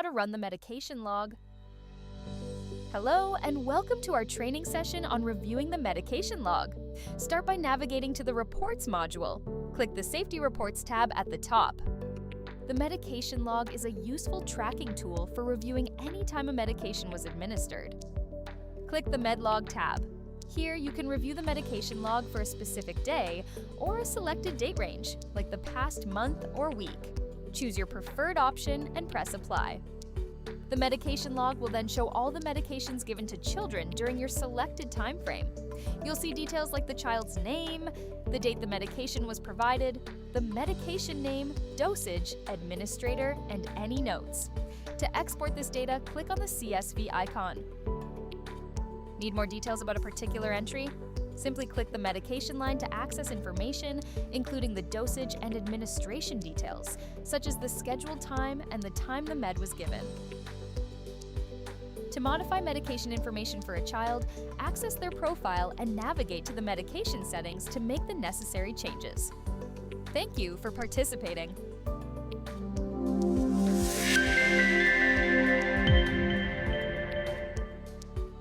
how to run the medication log. Hello, and welcome to our training session on reviewing the medication log. Start by navigating to the Reports module. Click the Safety Reports tab at the top. The medication log is a useful tracking tool for reviewing any time a medication was administered. Click the MedLog tab. Here, you can review the medication log for a specific day or a selected date range, like the past month or week. Choose your preferred option and press Apply. The medication log will then show all the medications given to children during your selected time frame. You'll see details like the child's name, the date the medication was provided, the medication name, dosage, administrator, and any notes. To export this data, click on the CSV icon. Need more details about a particular entry? Simply click the medication line to access information, including the dosage and administration details, such as the scheduled time and the time the med was given. To modify medication information for a child, access their profile and navigate to the medication settings to make the necessary changes. Thank you for participating.